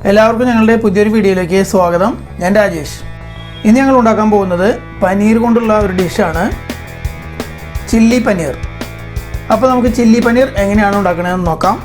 എല്ലാവർക്കും ഞങ്ങളുടെ പുതിയൊരു വീഡിയോയിലേക്ക് സ്വാഗതം. ഞാൻ രാജേഷ്. ഇന്ന് ഞങ്ങൾ ഉണ്ടാക്കാൻ പോകുന്നത് പനീർ കൊണ്ടുള്ള ഒരു ഡിഷാണ്, ചില്ലി പനീർ. അപ്പോൾ നമുക്ക് ചില്ലി പനീർ എങ്ങനെയാണ് ഉണ്ടാക്കണമെന്ന് നോക്കാം.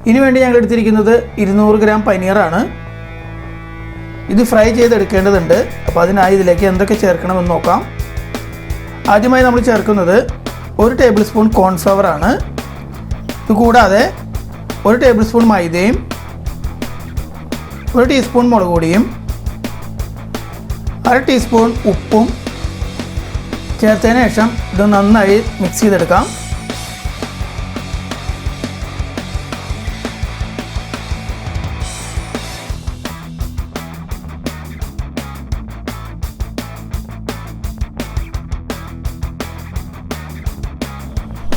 ഇനി വേണ്ടി ഞങ്ങൾ എടുത്തിരിക്കുന്നത് 200 ഗ്രാം പനീറാണ്. ഇത് ഫ്രൈ ചെയ്തെടുക്കേണ്ടതുണ്ട്. അപ്പോൾ അതിനായി ഇതിലേക്ക് എന്തൊക്കെ ചേർക്കണമെന്ന് നോക്കാം. ആദ്യമായി നമ്മൾ ചേർക്കുന്നത് 1 ടേബിൾ സ്പൂൺ കോൺഫ്ലവർ ആണ്. ഇതുകൂടാതെ 1 ടേബിൾ സ്പൂൺ മൈദയും 1 ടീസ്പൂൺ മുളക് പൊടിയും 1/2 ടീസ്പൂൺ ഉപ്പും ചേർത്തതിന് ശേഷം ഇത് നന്നായി മിക്സ് ചെയ്തെടുക്കാം.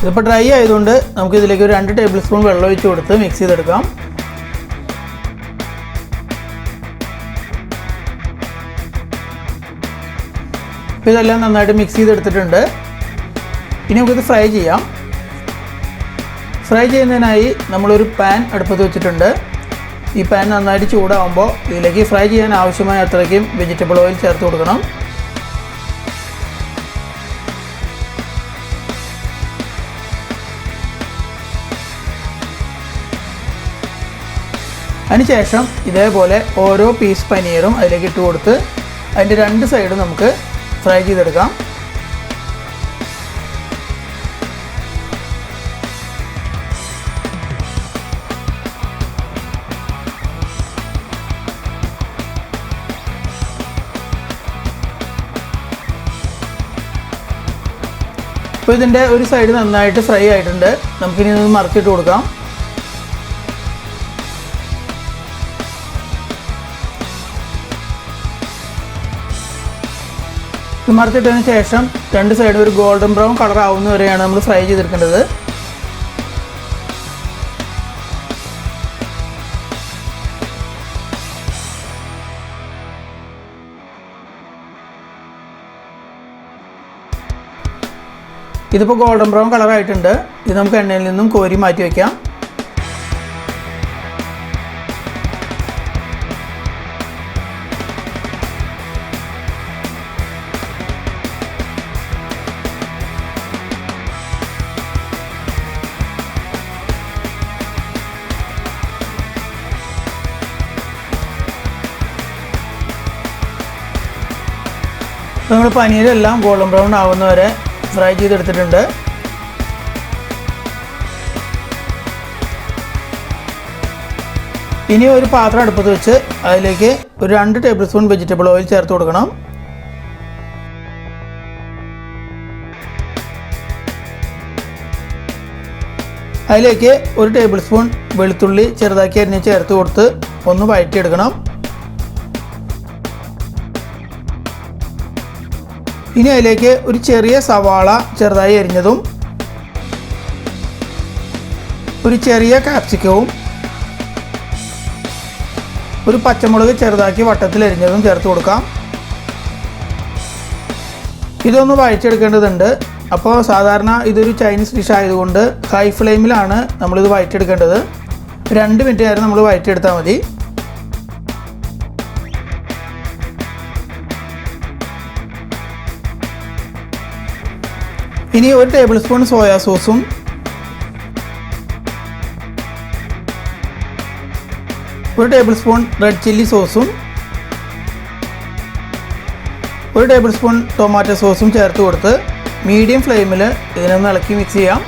ഇതിപ്പോൾ ഡ്രൈ ആയതുകൊണ്ട് നമുക്ക് ഇതിലേക്ക് ഒരു 2 ടേബിൾ സ്പൂൺ വെള്ളം ഒഴിച്ച് കൊടുത്ത് മിക്സ് ചെയ്തെടുക്കാം. ഇപ്പോൾ ഇതെല്ലാം നന്നായിട്ട് മിക്സ് ചെയ്തെടുത്തിട്ടുണ്ട്. ഇനി നമുക്കിത് ഫ്രൈ ചെയ്യാം. ഫ്രൈ ചെയ്യുന്നതിനായി നമ്മളൊരു പാൻ അടുപ്പത്ത് വെച്ചിട്ടുണ്ട്. ഈ പാൻ നന്നായിട്ട് ചൂടാകുമ്പോൾ ഇതിലേക്ക് ഫ്രൈ ചെയ്യാൻ ആവശ്യമായ അത്രയ്ക്കും വെജിറ്റബിൾ ഓയിൽ ചേർത്ത് കൊടുക്കണം. അതിനുശേഷം ഇതേപോലെ ഓരോ പീസ് പനീറും അതിലേക്ക് ഇട്ട് കൊടുത്ത് അതിൻ്റെ 2 സൈഡും നമുക്ക് ഫ്രൈ ചെയ്തെടുക്കാം. അപ്പോൾ ഇതിൻ്റെ ഒരു സൈഡ് നന്നായിട്ട് ഫ്രൈ ആയിട്ടുണ്ട്. നമുക്കിനി ഇത് മറിച്ചിട്ട് കൊടുക്കാം. ഇത് മറിച്ചിട്ടതിന് ശേഷം 2 സൈഡും ഒരു ഗോൾഡൻ ബ്രൗൺ കളർ ആവുന്ന വരെയാണ് നമ്മൾ ഫ്രൈ ചെയ്തെടുക്കേണ്ടത്. ഇതിപ്പോൾ ഗോൾഡൻ ബ്രൗൺ കളറായിട്ടുണ്ട്. ഇത് നമുക്ക് എണ്ണയിൽ നിന്നും കോരി മാറ്റി വയ്ക്കാം. നമ്മൾ പനീരെല്ലാം ഗോൾഡൻ ബ്രൗൺ ആവുന്നവരെ ഫ്രൈ ചെയ്തെടുത്തിട്ടുണ്ട്. ഇനി ഒരു പാത്രം അടുപ്പത്ത് വെച്ച് അതിലേക്ക് ഒരു 2 ടേബിൾ സ്പൂൺ വെജിറ്റബിൾ ഓയിൽ ചേർത്ത് കൊടുക്കണം. അതിലേക്ക് 1 ടേബിൾ സ്പൂൺ വെളുത്തുള്ളി ചെറുതാക്കി അരിഞ്ഞ് ചേർത്ത് കൊടുത്ത് ഒന്ന് വഴറ്റിയെടുക്കണം. ഇനി അതിലേക്ക് ഒരു ചെറിയ സവാള ചെറുതായി അരിഞ്ഞതും ഒരു ചെറിയ കാപ്സിക്കവും ഒരു പച്ചമുളക് ചെറുതാക്കി വട്ടത്തിൽ അരിഞ്ഞതും ചേർത്ത് കൊടുക്കാം. ഇതൊന്ന് വഴറ്റിയെടുക്കേണ്ടതുണ്ട്. അപ്പോൾ സാധാരണ ഇതൊരു ചൈനീസ് ഡിഷ് ആയതുകൊണ്ട് ഹൈ ഫ്ലെയിമിലാണ് നമ്മളിത് വഴറ്റിയെടുക്കേണ്ടത്. 2 മിനിറ്റ് നേരം നമ്മൾ വഴറ്റിയെടുത്താൽ മതി. ഇനി 1 ടേബിൾ സ്പൂൺ സോയാ സോസും 1 ടേബിൾ സ്പൂൺ റെഡ് ചില്ലി സോസും 1 ടേബിൾ സ്പൂൺ ടൊമാറ്റോ സോസും ചേർത്ത് കൊടുത്ത് മീഡിയം ഫ്ലെയിമിൽ ഇതിനൊന്ന് ഇളക്കി മിക്സ് ചെയ്യാം.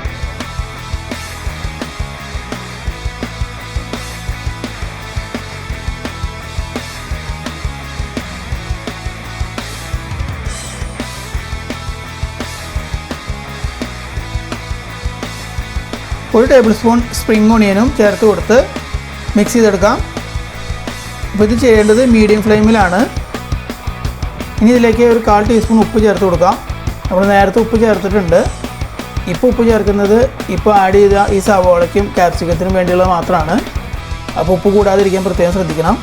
ഒരു ടേബിൾ സ്പൂൺ സ്പ്രിംഗ് ഓണിയനും ചേർത്ത് കൊടുത്ത് മിക്സ് ചെയ്തെടുക്കാം. അപ്പോൾ ഇത് ചെയ്യേണ്ടത് മീഡിയം ഫ്ലെയിമിലാണ്. ഇനി ഇതിലേക്ക് ഒരു 1/4 ടീസ്പൂൺ ഉപ്പ് ചേർത്ത് കൊടുക്കാം. നമ്മൾ നേരത്തെ ഉപ്പ് ചേർത്തിട്ടുണ്ട്. ഇപ്പോൾ ഉപ്പ് ചേർക്കുന്നത് ഇപ്പോൾ ആഡ് ചെയ്ത ഈ സവോളയ്ക്കും ക്യാപ്സിക്കത്തിനും വേണ്ടിയുള്ളത് മാത്രമാണ്. അപ്പോൾ ഉപ്പ് കൂടാതിരിക്കാൻ പ്രത്യേകം ശ്രദ്ധിക്കണം.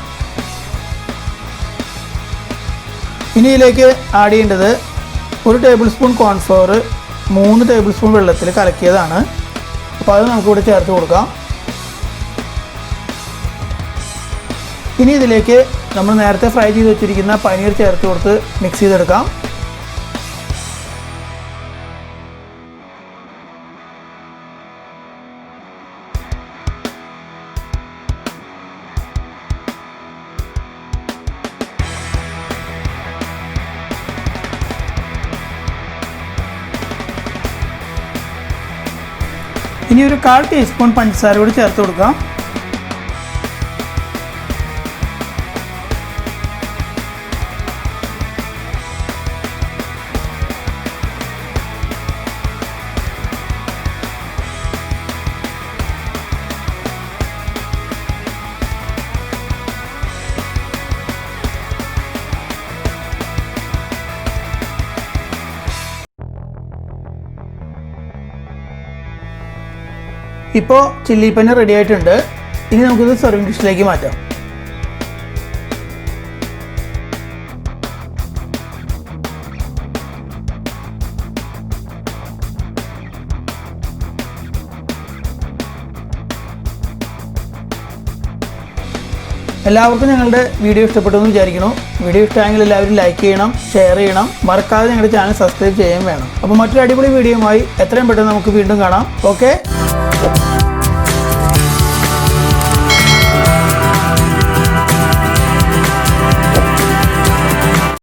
ഇനി ഇതിലേക്ക് ആഡ് ചെയ്യേണ്ടത് 1 table spoon cornflour 3 table spoon വെള്ളത്തിൽ കലക്കിയതാണ്. അപ്പോൾ അത് നമുക്കിവിടെ ചേർത്ത് കൊടുക്കാം. ഇനി ഇതിലേക്ക് നമ്മൾ നേരത്തെ ഫ്രൈ ചെയ്ത് വെച്ചിരിക്കുന്ന പനീർ ചേർത്ത് കൊടുത്ത് മിക്സ് ചെയ്തെടുക്കാം. ഇനി ഒരു 1/4 ടീസ്പൂൺ പഞ്ചസാര കൂടി ചേർത്ത് കൊടുക്കാം. ഇപ്പോൾ ചില്ലി പനീർ റെഡി ആയിട്ടുണ്ട്. ഇനി നമുക്കിത് സെർവിങ് ഡിഷിലേക്ക് മാറ്റാം. എല്ലാവർക്കും ഞങ്ങളുടെ വീഡിയോ ഇഷ്ടപ്പെട്ടു എന്ന് വിചാരിക്കുന്നു. വീഡിയോ ഇഷ്ടമായെങ്കിൽ എല്ലാവരും ലൈക്ക് ചെയ്യണം, ഷെയർ ചെയ്യണം, മറക്കാതെ ഞങ്ങളുടെ ചാനൽ സബ്സ്ക്രൈബ് ചെയ്യാൻ വേണം. അപ്പോൾ മറ്റൊരു അടിപൊളി വീഡിയോയുമായി എത്രയും പെട്ടെന്ന് നമുക്ക് വീണ്ടും കാണാം. ഓക്കെ.